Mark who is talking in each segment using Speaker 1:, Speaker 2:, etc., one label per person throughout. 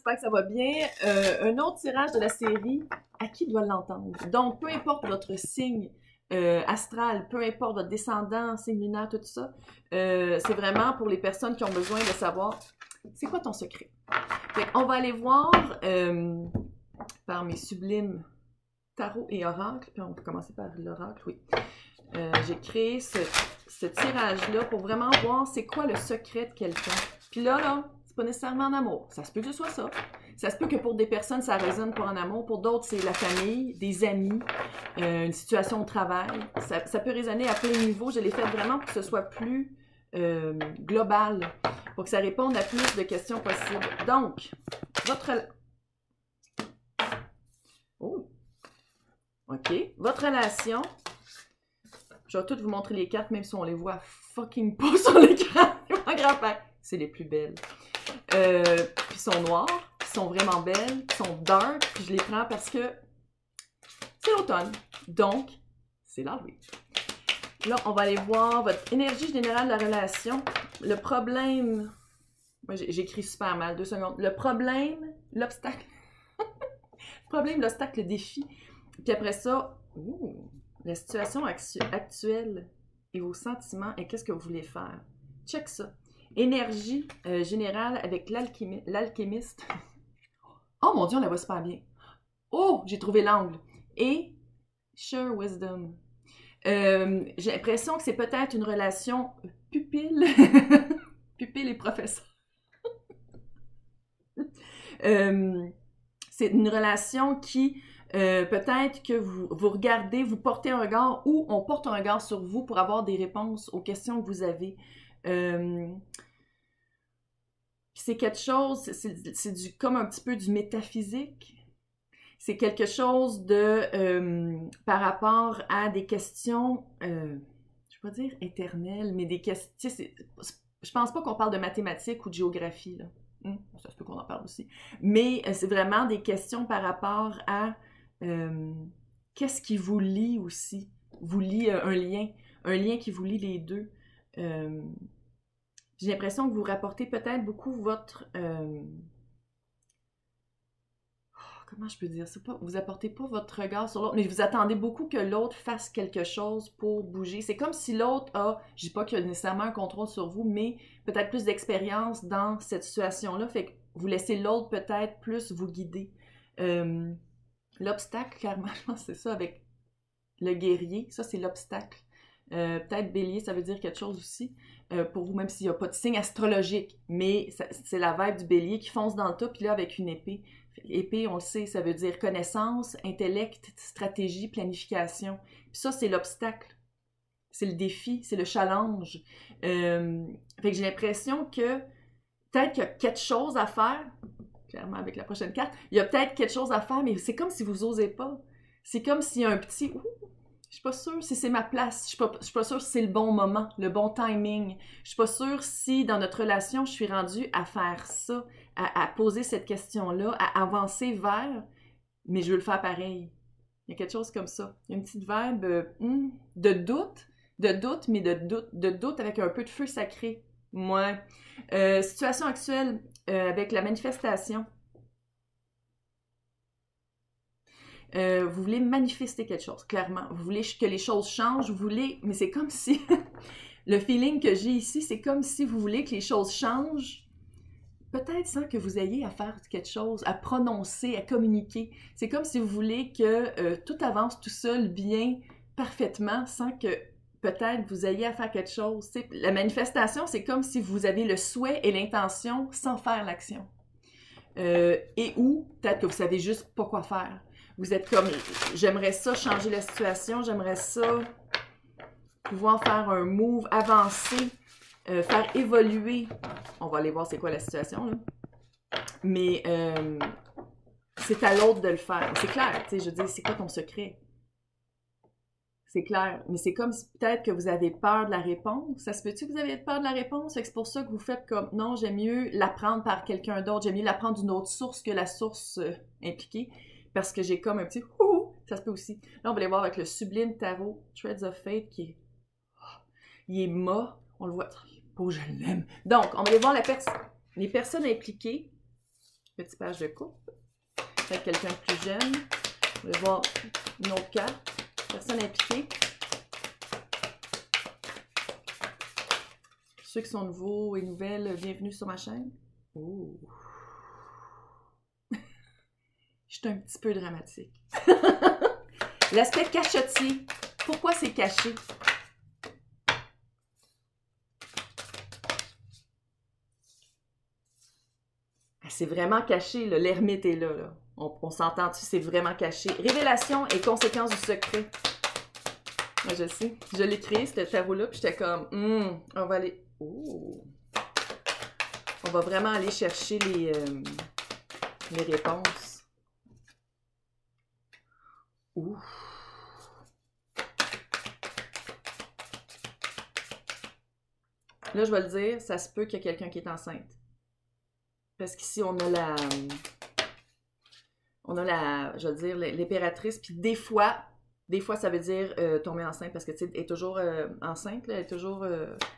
Speaker 1: j'espère que ça va bien. Un autre tirage de la série, à qui doit l'entendre? Donc, peu importe votre signe astral, peu importe votre descendant, signe lunaire, tout ça, c'est vraiment pour les personnes qui ont besoin de savoir c'est quoi ton secret. Fait on va aller voir par mes sublimes tarot et oracles, puis on va commencer par l'oracle, oui. J'ai créé ce tirage-là pour vraiment voir c'est quoi le secret de quelqu'un. Puis là, c'est pas nécessairement en amour. Ça se peut que ce soit ça. Ça se peut que pour des personnes, ça résonne pour en amour. Pour d'autres, c'est la famille, des amis, une situation au travail. Ça peut résonner à plein niveau. Je l'ai fait vraiment pour que ce soit plus global, pour que ça réponde à plus de questions possibles. Donc, votre... Oh! OK. Votre relation... Je vais toutes vous montrer les cartes, même si on les voit fucking pas sur l'écran. En grand-père. C'est les plus belles. Puis sont noires, puis sont vraiment belles, puis sont dark, puis je les prends parce que c'est l'automne. Donc, c'est l'Halloween. Là, on va aller voir votre énergie générale de la relation. Le problème... Moi, j'écris super mal, 2 secondes. Le problème, l'obstacle. Le problème, l'obstacle, le défi. Puis après ça... Ouh, la situation actuelle et vos sentiments et qu'est-ce que vous voulez faire. Check ça. Énergie générale avec l'alchimiste. Oh mon Dieu, on la voit super bien. Oh, j'ai trouvé l'angle. Et Sure Wisdom. J'ai l'impression que c'est peut-être une relation pupille. Pupille et professeur. C'est une relation qui... peut-être que vous regardez, vous portez un regard ou on porte un regard sur vous pour avoir des réponses aux questions que vous avez. C'est quelque chose, c'est comme un petit peu du métaphysique. C'est quelque chose de par rapport à des questions, je ne vais pas dire éternelles, mais des questions. Je pense pas qu'on parle de mathématiques ou de géographie, là. Ça se peut qu'on en parle aussi. Mais c'est vraiment des questions par rapport à qu'est-ce qui vous lie aussi? Vous lie un lien qui vous lie les deux. J'ai l'impression que vous rapportez peut-être beaucoup votre... comment je peux dire ça? Vous apportez pas votre regard sur l'autre, mais vous attendez beaucoup que l'autre fasse quelque chose pour bouger. C'est comme si l'autre a, je dis pas qu'il y a nécessairement un contrôle sur vous, mais peut-être plus d'expérience dans cette situation-là, fait que vous laissez l'autre peut-être plus vous guider. L'obstacle, clairement, je pense que c'est ça avec le guerrier. Ça, c'est l'obstacle. Peut-être bélier, ça veut dire quelque chose aussi. Pour vous, même s'il n'y a pas de signe astrologique. Mais c'est la vibe du bélier qui fonce dans le tas, puis là, avec une épée. Épée, on le sait, ça veut dire connaissance, intellect, stratégie, planification. Puis ça, c'est l'obstacle. C'est le défi, c'est le challenge. Fait que j'ai l'impression que peut-être qu'il y a quelque chose à faire. Clairement, avec la prochaine carte, il y a peut-être quelque chose à faire, mais c'est comme si vous osez pas. C'est comme s'il y a un petit... Ouh, je suis pas sûre si c'est ma place. Je suis pas sûre si c'est le bon moment, le bon timing. Je suis pas sûre si, dans notre relation, je suis rendue à faire ça, à poser cette question-là, à avancer vers, mais je veux le faire pareil. Il y a quelque chose comme ça. Il y a une petite vibe de doute, mais de doute avec un peu de feu sacré. Ouais. Situation actuelle avec la manifestation. Vous voulez manifester quelque chose, clairement. Vous voulez que les choses changent, vous voulez... Mais c'est comme si... le feeling que j'ai ici, c'est comme si vous voulez que les choses changent, peut-être sans que vous ayez à faire quelque chose, à prononcer, à communiquer. C'est comme si vous voulez que tout avance tout seul, bien, parfaitement, sans que peut-être vous ayez à faire quelque chose. T'sais, la manifestation, c'est comme si vous avez le souhait et l'intention sans faire l'action. Et ou peut-être que vous savez juste pas quoi faire. Vous êtes comme, j'aimerais ça changer la situation, j'aimerais ça pouvoir faire un move, avancer, faire évoluer. On va aller voir c'est quoi la situation, là. Mais c'est à l'autre de le faire. C'est clair, tu sais, je veux dire, c'est quoi ton secret? C'est clair, mais c'est comme si peut-être que vous avez peur de la réponse. Ça se peut-tu que vous avez peur de la réponse? C'est pour ça que vous faites comme, non, j'aime mieux l'apprendre par quelqu'un d'autre, j'aime mieux l'apprendre d'une autre source que la source impliquée, parce que j'ai comme un petit ouh, ça se peut aussi. Là, on va aller voir avec le sublime tarot Threads of Fate qui est, il est mât, on le voit, oh, je l'aime. Donc, on va aller voir les personnes impliquées. Petit page de coupe. Peut-être quelqu'un de plus jeune. On va voir une autre carte. Personne impliquée. Ceux qui sont nouveaux et nouvelles, bienvenue sur ma chaîne. Oh. Je suis un petit peu dramatique. L'aspect cachotier. Pourquoi c'est caché? C'est vraiment caché, l'ermite est là. On s'entend dessus, c'est vraiment caché. Révélation et conséquence du secret. Moi, je sais. Je l'ai créé, ce tarot-là, puis j'étais comme, on va aller... Oh. On va vraiment aller chercher les réponses. Ouh. Là, je vais le dire, ça se peut qu'il y ait quelqu'un qui est enceinte. Parce qu'ici, on a la, je vais dire, l'impératrice, puis des fois, ça veut dire tomber enceinte, parce que, tu sais, elle est toujours enceinte, là, elle est toujours,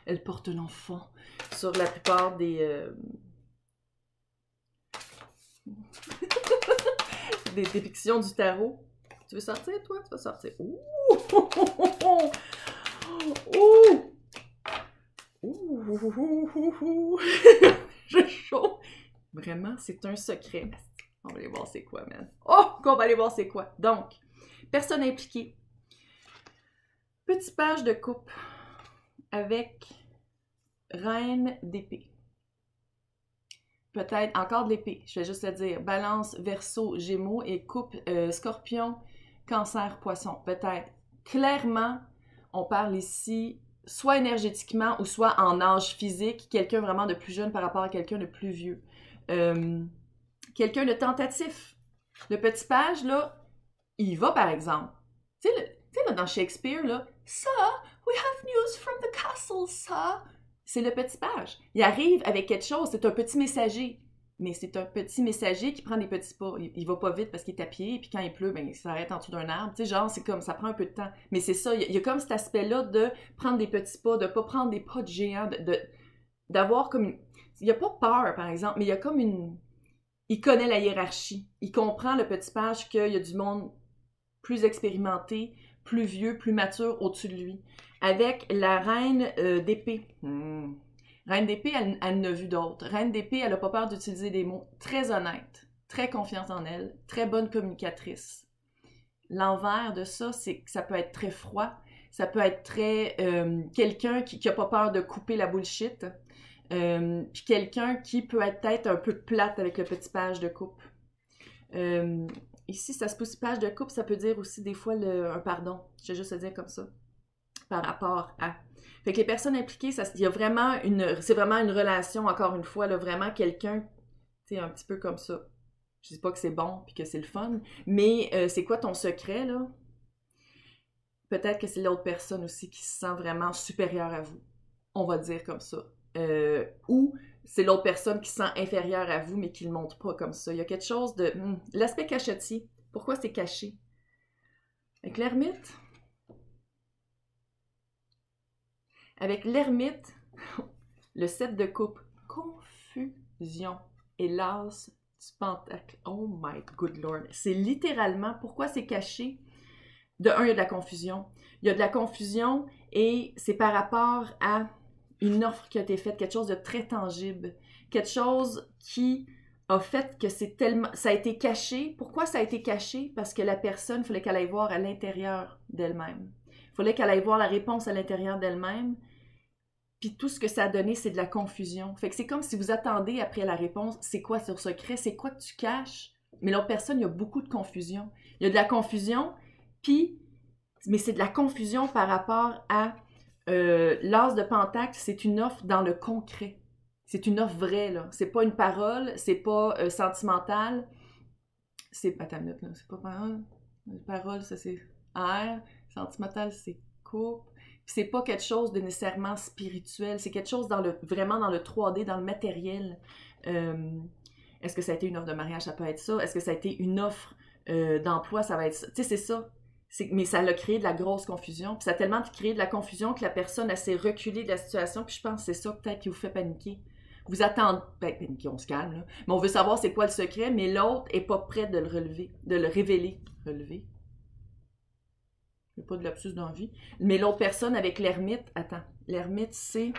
Speaker 1: elle porte un enfant sur la plupart des dépictions du tarot. Tu veux sortir, toi? Tu vas sortir. Ouh! Ouh! Ouh! J'ai chaud! Vraiment, c'est un secret. On va aller voir c'est quoi, man. Oh! On va aller voir c'est quoi. Donc, personne impliquée. Petite page de coupe avec reine d'épée. Peut-être encore de l'épée. Je vais juste te dire balance, verseau, gémeaux et coupe, scorpion, cancer, poisson. Peut-être. Clairement, on parle ici soit énergétiquement ou soit en âge physique, quelqu'un vraiment de plus jeune par rapport à quelqu'un de plus vieux. Quelqu'un de tentatif. Le petit page, là, il va, par exemple. Tu sais, là, dans Shakespeare, là, « Sir, we have news from the castle, sir. » C'est le petit page. Il arrive avec quelque chose, c'est un petit messager. Mais c'est un petit messager qui prend des petits pas. Il va pas vite parce qu'il est à pied, et puis quand il pleut, ben, il s'arrête en dessous d'un arbre. Tu sais, genre, c'est comme, ça prend un peu de temps. Mais c'est ça, il y a comme cet aspect-là de prendre des petits pas, de pas prendre des pas de géant, d'avoir comme une... Il n'y a pas peur, par exemple, mais il y a comme une... Il connaît la hiérarchie. Il comprend, le petit page, qu'il y a du monde plus expérimenté, plus vieux, plus mature au-dessus de lui. Avec la reine d'épée. Reine d'épée, elle en a vu d'autres. Reine d'épée, elle n'a pas peur d'utiliser des mots. Très honnête, très confiante en elle, très bonne communicatrice. L'envers de ça, c'est que ça peut être très froid. Ça peut être très... quelqu'un qui n'a pas peur de couper la bullshit. Puis quelqu'un qui peut être peut-être un peu plate avec le petit page de coupe. Ici, ça se pose page de coupe, ça peut dire aussi des fois un pardon. Je vais juste le dire comme ça. Par rapport à. Fait que les personnes impliquées, il y a vraiment c'est vraiment une relation, encore une fois, là, vraiment quelqu'un, tu sais, un petit peu comme ça. Je dis pas que c'est bon puis que c'est le fun, mais c'est quoi ton secret, là? Peut-être que c'est l'autre personne aussi qui se sent vraiment supérieure à vous. On va dire comme ça. Ou c'est l'autre personne qui se sent inférieure à vous, mais qui ne le montre pas comme ça. Il y a quelque chose de... L'aspect cachotier. Pourquoi c'est caché? Avec l'ermite... Avec l'ermite, le 7 de coupe, confusion et l'as du pentacle. Oh my good lord. C'est littéralement, pourquoi c'est caché? De un, il y a de la confusion. Il y a de la confusion et c'est par rapport à une offre qui a été faite, quelque chose de très tangible, quelque chose qui a fait que c'est tellement... Ça a été caché. Pourquoi ça a été caché? Parce que la personne, il fallait qu'elle aille voir à l'intérieur d'elle-même. Il fallait qu'elle aille voir la réponse à l'intérieur d'elle-même. Puis tout ce que ça a donné, c'est de la confusion. Fait que c'est comme si vous attendez après la réponse, c'est quoi ce secret? C'est quoi que tu caches? Mais l'autre personne, il y a beaucoup de confusion. Il y a de la confusion, puis... Mais c'est de la confusion par rapport à l'as de pentacle, c'est une offre dans le concret. C'est une offre vraie, là. C'est pas une parole, c'est pas sentimental. C'est... Attends une minute, là. C'est pas parole. Parole, ça c'est air. Sentimental, c'est coupe. Puis c'est pas quelque chose de nécessairement spirituel. C'est quelque chose vraiment dans le 3D, dans le matériel. Est-ce que ça a été une offre de mariage? Ça peut être ça. Est-ce que ça a été une offre d'emploi? Ça va être ça. Tu sais, c'est ça. Mais ça a créé de la grosse confusion. Puis ça a tellement créé de la confusion que la personne, elle s'est reculée de la situation. Puis je pense que c'est ça peut-être qui vous fait paniquer. Vous attendez, on se calme, là. Mais on veut savoir c'est quoi le secret, mais l'autre est pas prêt de le relever, de le révéler. Relever? Il n'y a pas de lapsus d'envie. Mais l'autre personne avec l'ermite, attends, l'ermite c'est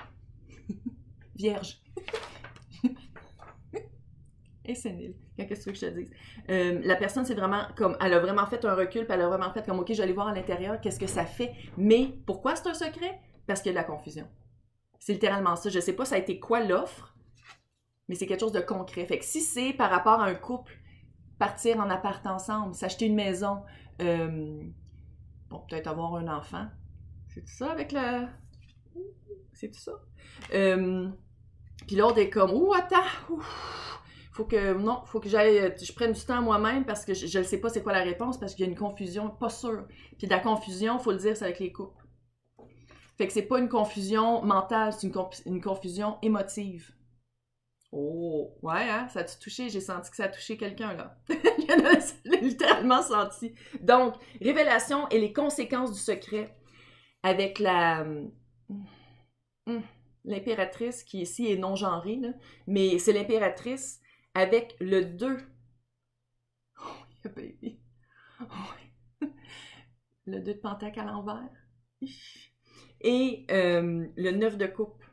Speaker 1: vierge. Et c'est nul. Qu'est-ce que je te dis? La personne, c'est vraiment comme, elle a vraiment fait un recul, puis elle a vraiment fait comme, OK, je vais aller voir à l'intérieur, qu'est-ce que ça fait. Mais pourquoi c'est un secret? Parce qu'il y a de la confusion. C'est littéralement ça. Je sais pas ça a été quoi l'offre, mais c'est quelque chose de concret. Fait que si c'est par rapport à un couple, partir en appart ensemble, s'acheter une maison, bon, peut-être avoir un enfant. C'est tout ça avec la... C'est tout ça. Puis l'autre est comme, ouh, attends, faut que j'aille, je prenne du temps moi-même parce que je ne sais pas c'est quoi la réponse parce qu'il y a une confusion, pas sûr. Puis de la confusion, il faut le dire, c'est avec les couples. Fait que c'est pas une confusion mentale, c'est une confusion émotive. Oh, ouais, hein, ça a-tu touché? J'ai senti que ça a touché quelqu'un, là. Je l'ai littéralement senti. Donc, révélation et les conséquences du secret avec l'impératrice qui ici est non-genrée, là, mais c'est l'impératrice avec le 2. Oh, yeah, baby. Oh. Le 2 de pentacle à l'envers. Et le 9 de coupe.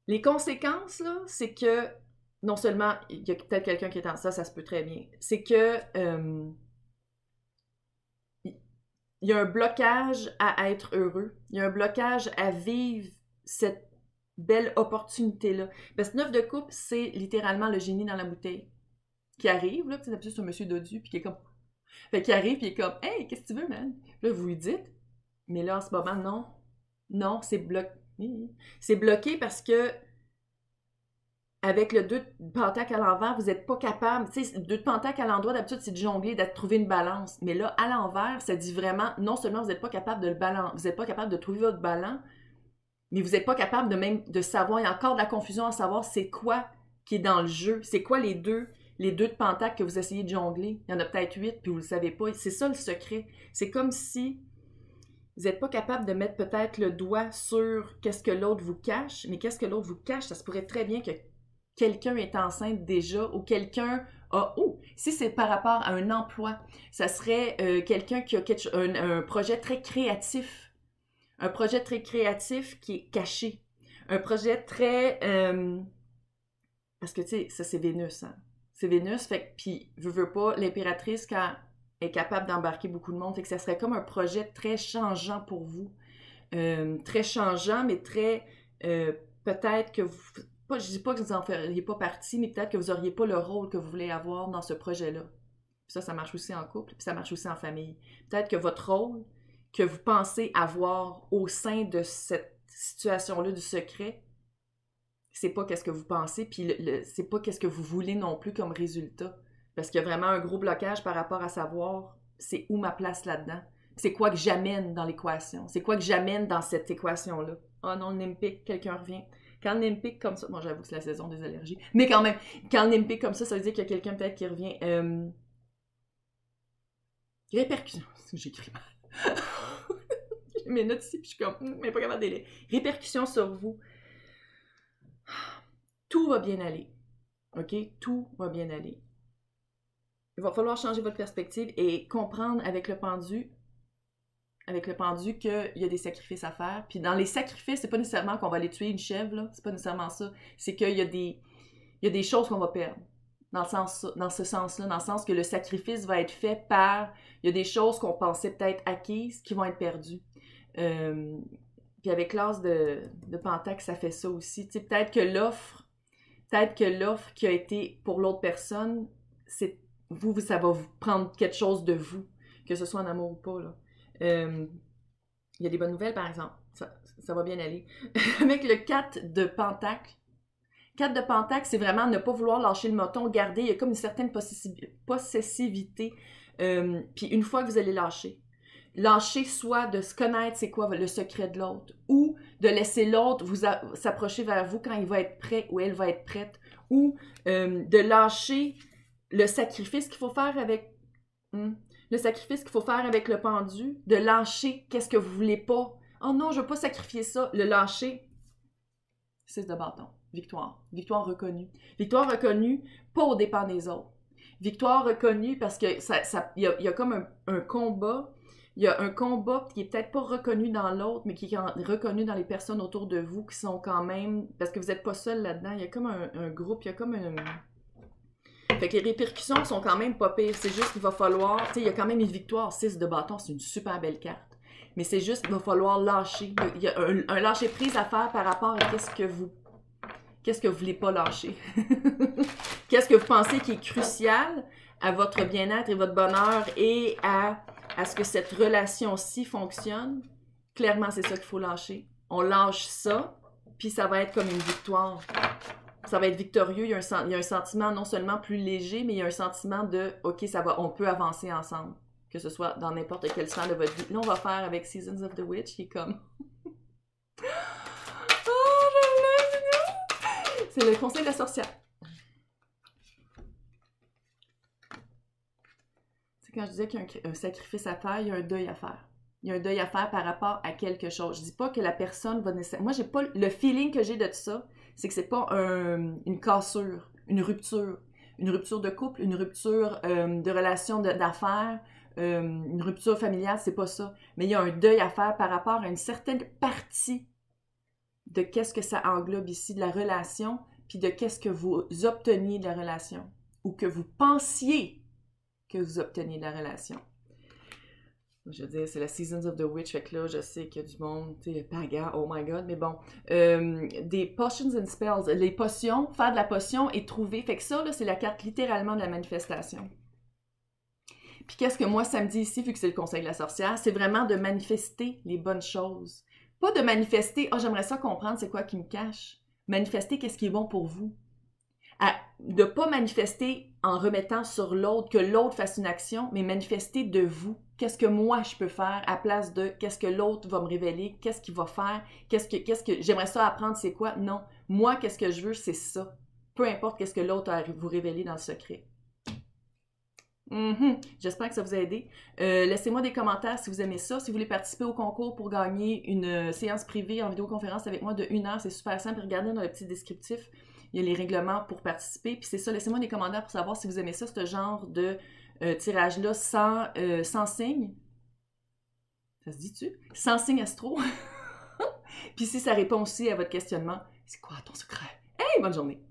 Speaker 1: Les conséquences, là, c'est que, non seulement, il y a peut-être quelqu'un qui est en ça se peut très bien, c'est que il y a un blocage à être heureux, il y a un blocage à vivre cette belle opportunité-là. Parce que 9 de coupe, c'est littéralement le génie dans la bouteille qui arrive, là, d'habitude c'est un monsieur dodu, puis qui est comme... Fait qu'il arrive, puis il est comme « Hey, qu'est-ce que tu veux, man? » Là, vous lui dites, mais là, en ce moment, non. Non, c'est bloqué. C'est bloqué parce que avec le 2 de pentacle à l'envers, vous n'êtes pas capable. Tu sais, 2 de pentacle à l'endroit, d'habitude, c'est de jongler, de trouver une balance. Mais là, à l'envers, ça dit vraiment, non seulement vous n'êtes pas capable de le balancer, vous n'êtes pas capable de trouver votre balance, mais vous n'êtes pas capable de même de savoir, il y a encore de la confusion à savoir c'est quoi qui est dans le jeu. C'est quoi les deux de pentacle que vous essayez de jongler. Il y en a peut-être 8, puis vous ne le savez pas. C'est ça le secret. C'est comme si vous n'êtes pas capable de mettre peut-être le doigt sur qu'est-ce que l'autre vous cache, mais qu'est-ce que l'autre vous cache, ça se pourrait très bien que quelqu'un est enceinte déjà ou quelqu'un a... Oh! Si c'est par rapport à un emploi, ça serait quelqu'un qui a un projet très créatif. Un projet très créatif qui est caché. Un projet très... parce que, tu sais, ça, c'est Vénus, hein? C'est Vénus, fait que, puis, veut pas, l'impératrice, quand est capable d'embarquer beaucoup de monde, fait que ça serait comme un projet très changeant pour vous. Très changeant, mais très... peut-être que vous... je dis pas que vous en feriez pas partie, mais peut-être que vous auriez pas le rôle que vous voulez avoir dans ce projet-là. Puis ça marche aussi en couple, puis ça marche aussi en famille. Peut-être que votre rôle que vous pensez avoir au sein de cette situation-là du secret, c'est pas qu'est-ce que vous pensez, puis c'est pas qu'est-ce que vous voulez non plus comme résultat. Parce qu'il y a vraiment un gros blocage par rapport à savoir c'est où ma place là-dedans. C'est quoi que j'amène dans l'équation? C'est quoi que j'amène dans cette équation-là? Oh non, le Nimpic, quelqu'un revient. Quand le Nimpic comme ça... Bon, j'avoue que c'est la saison des allergies. Mais quand même, quand le Nimpic comme ça veut dire qu'il y a quelqu'un peut-être qui revient. Répercussions. J'écris mal. J'ai mes notes ici, puis je suis comme... mais pas capable de les... Répercussions sur vous. Tout va bien aller. OK? Tout va bien aller. Il va falloir changer votre perspective et comprendre avec le pendu qu'il y a des sacrifices à faire. Puis dans les sacrifices, c'est pas nécessairement qu'on va aller tuer une chèvre, là. C'est pas nécessairement ça. C'est qu'il y a des choses qu'on va perdre. Dans ce sens-là, dans le sens que le sacrifice va être fait par... Il y a des choses qu'on pensait peut-être acquises qui vont être perdues. Puis avec l'as de Pentacle, ça fait ça aussi. Tu sais, peut-être que l'offre qui a été pour l'autre personne, c'est vous, ça va vous prendre quelque chose de vous, que ce soit en amour ou pas, là. Il y a des bonnes nouvelles, par exemple. Ça va bien aller. Avec le 4 de Pentacle, 4 de Pentacle, c'est vraiment ne pas vouloir lâcher le moton, garder, il y a comme une certaine possessivité. Puis une fois que vous allez lâcher soit de se connaître c'est quoi le secret de l'autre, ou de laisser l'autre s'approcher vers vous quand il va être prêt ou elle va être prête, ou de lâcher le sacrifice qu'il faut faire avec... le sacrifice qu'il faut faire avec le pendu, de lâcher qu'est-ce que vous voulez pas. Oh non, je veux pas sacrifier ça. Le lâcher, 6 de bâton. Victoire. Victoire reconnue. Victoire reconnue, pas aux dépens des autres. Victoire reconnue parce que il y a comme un combat. Il y a un combat qui est peut-être pas reconnu dans l'autre, mais qui est reconnu dans les personnes autour de vous qui sont quand même... Parce que vous n'êtes pas seul là-dedans. Il y a comme un groupe, il y a comme un... Fait que les répercussions sont quand même pas pires. C'est juste qu'il va falloir... Tu sais, il y a quand même une victoire. 6 de bâton, c'est une super belle carte. Mais c'est juste qu'il va falloir lâcher. Il y a un lâcher-prise à faire par rapport à qu'est-ce que vous voulez pas lâcher. Qu'est-ce que vous pensez qui est crucial à votre bien-être et votre bonheur et à ce que cette relation-ci fonctionne. Clairement, c'est ça qu'il faut lâcher. On lâche ça, puis ça va être comme une victoire. Ça va être victorieux. Il y a un sentiment non seulement plus léger, mais il y a un sentiment de « OK, ça va, on peut avancer ensemble ». Que ce soit dans n'importe quel sphère de votre vie. Là, on va faire avec Seasons of the Witch, qui est comme... Oh, je l'aime! C'est le conseil de la sorcière. C'est quand je disais qu'il y a un sacrifice à faire, il y a un deuil à faire. Il y a un deuil à faire par rapport à quelque chose. Je dis pas que la personne va nécessairement... Moi, j'ai pas... Le feeling que j'ai de ça, c'est que c'est pas une cassure, une rupture. Une rupture de couple, une rupture de relation d'affaires, une rupture familiale, c'est pas ça. Mais il y a un deuil à faire par rapport à une certaine partie de qu'est-ce que ça englobe ici de la relation, puis de qu'est-ce que vous obteniez de la relation, ou que vous pensiez que vous obteniez de la relation. Je veux dire, c'est la Seasons of the Witch, fait que là, je sais qu'il y a du monde, tu sais, le pagan, oh my god, mais bon. Des potions and spells, les potions, faire de la potion et trouver, fait que ça, là, c'est la carte littéralement de la manifestation. Puis qu'est-ce que moi, ça me dit ici, vu que c'est le conseil de la sorcière, c'est vraiment de manifester les bonnes choses. Pas de manifester, ah, j'aimerais ça comprendre c'est quoi qui me cache. Manifester qu'est-ce qui est bon pour vous. De ne pas manifester en remettant sur l'autre, que l'autre fasse une action, mais manifester de vous. Qu'est-ce que moi je peux faire à place de qu'est-ce que l'autre va me révéler, qu'est-ce qu'il va faire, qu'est-ce que j'aimerais ça apprendre, c'est quoi? Non. Moi, qu'est-ce que je veux, c'est ça. Peu importe qu'est-ce que l'autre a à vous révéler dans le secret. J'espère que ça vous a aidé. Laissez-moi des commentaires si vous aimez ça. Si vous voulez participer au concours pour gagner une séance privée en vidéoconférence avec moi de 1 heure, c'est super simple. Regardez dans le petit descriptif. Il y a les règlements pour participer. Puis c'est ça, laissez-moi des commentaires pour savoir si vous aimez ça, ce genre de tirage-là sans signe. Ça se dit-tu? Sans signe astro. Puis si ça répond aussi à votre questionnement, c'est quoi ton secret? Hey, bonne journée!